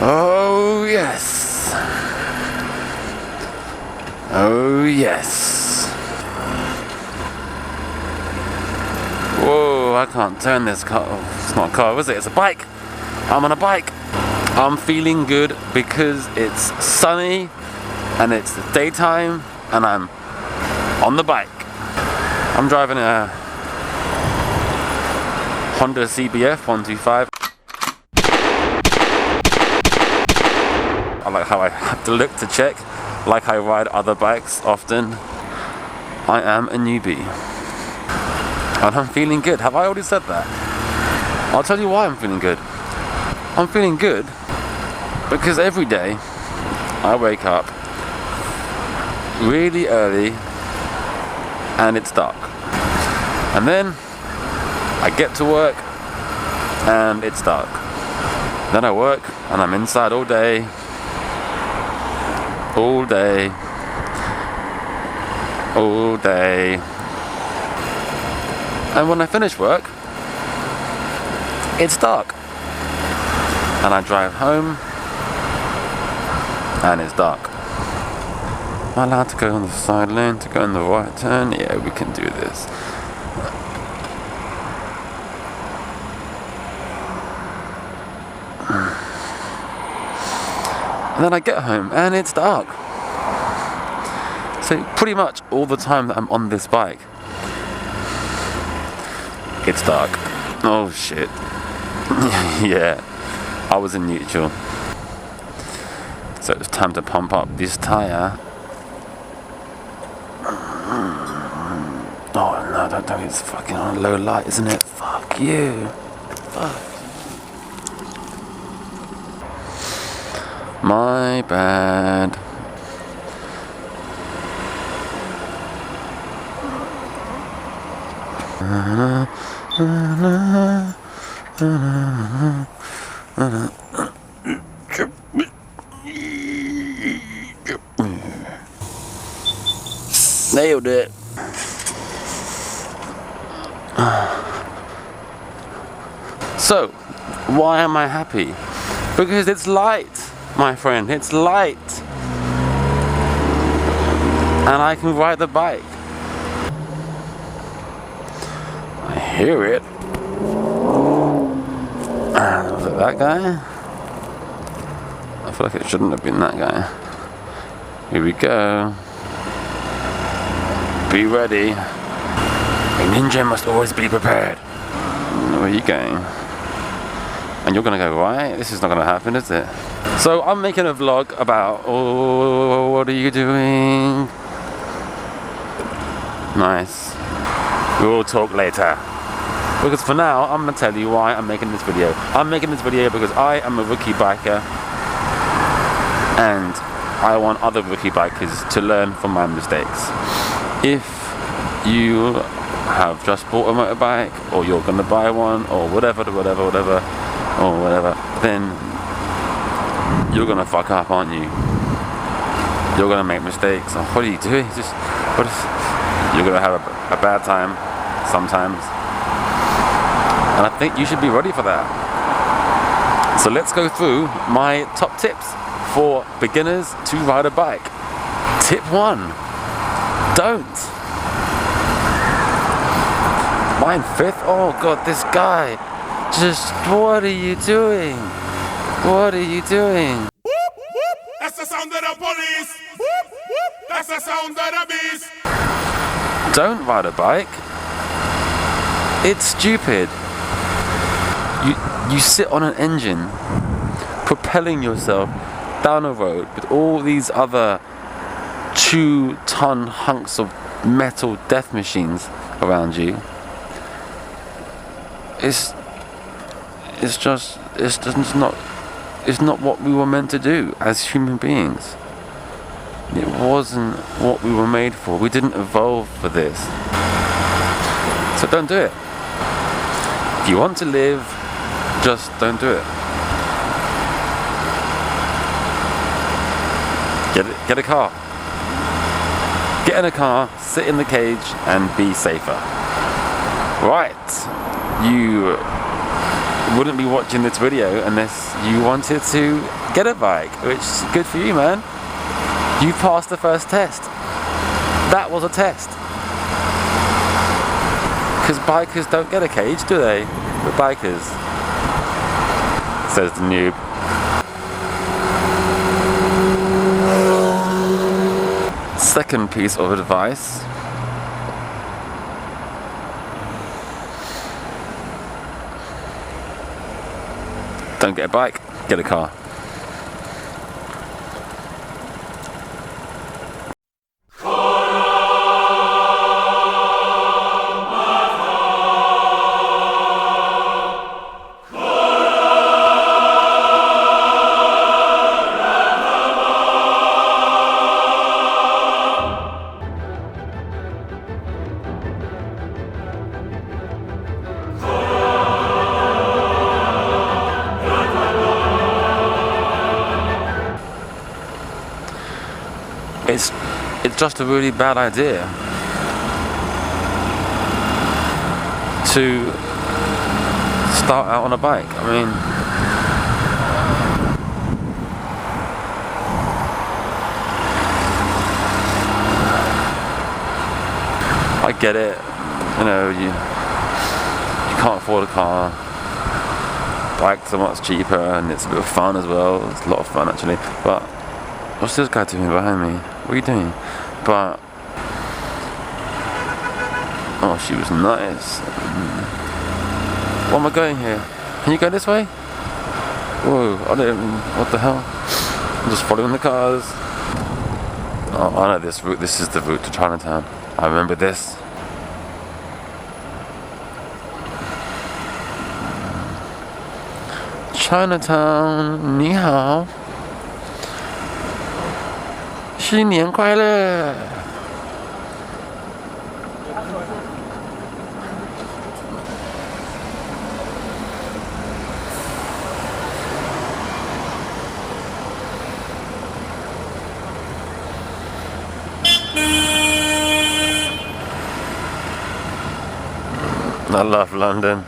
Oh yes. Oh yes. Whoa, I can't turn this car. Oh, it's not a car, is it? It's a bike. I'm on a bike. I'm feeling good because it's sunny and it's the daytime and I'm on the bike. I'm driving a Honda CBF 125. I like how I have to look to check, like I ride other bikes often. I am a newbie. And I'm feeling good. Have I already said that? I'll tell you why I'm feeling good. I'm feeling good because every day I wake up really early and it's dark. And then I get to work and it's dark. Then I work and I'm inside all day. All day. All day. And when I finish work, it's dark. And I drive home and it's dark. Am I allowed to go on the side lane to go in the right turn? Yeah, we can do this. And then I get home and it's dark. So pretty much all the time that I'm on this bike, it's dark. Oh shit. Yeah, I was in neutral. So it's time to pump up this tire. Oh no, don't do it. It's fucking on a low light, isn't it? Fuck you. Fuck. My bad. Nailed it. So, why am I happy? Because it's light, my friend. It's light. And I can ride the bike. I hear it. Was it that guy? I feel like it shouldn't have been that guy. Here we go. Be ready. A ninja must always be prepared. Where are you going? And you're gonna go right? This is not gonna happen, is it? So I'm making a vlog about, oh, what are you doing? Nice. We'll talk later. Because for now, I'm gonna tell you why I'm making this video. I'm making this video because I am a rookie biker and I want other rookie bikers to learn from my mistakes. If you have just bought a motorbike or you're gonna buy one or whatever, then you're gonna fuck up, aren't you? You're gonna make mistakes. Oh, what are you doing? You're gonna have a bad time sometimes. And I think you should be ready for that. So let's go through my top tips for beginners to ride a bike. Tip 1. Don't. Mine 5th? Oh god, this guy. Just, what are you doing? What are you doing? That's the sound of the police. That's the sound of the beast. Don't ride a bike. It's stupid. You sit on an engine, propelling yourself down a road with all these other 2-ton hunks of metal death machines around you. It's not what we were meant to do as human beings. It wasn't what we were made for. We didn't evolve for this. So don't do it. If you want to live, just don't do it. Get a car. Get in a car, sit in the cage, and be safer. Right. You wouldn't be watching this video unless you wanted to get a bike, which is good for you, man. You passed the first test. That was a test. Because bikers don't get a cage, do they? We're bikers. Says the noob. Second piece of advice. Don't get a bike, get a car. It's just a really bad idea to start out on a bike. I mean, I get it, you know, you can't afford a car, bikes are much cheaper and it's a bit of fun as well. It's a lot of fun actually, but what's this guy doing behind me? What are you doing? But oh, she was nice. Where am I going here? Can you go this way? Whoa, I don't even, what the hell? I'm just following the cars. Oh, I know this route. This is the route to Chinatown. I remember this. Chinatown, 你好。新年快乐 I love London.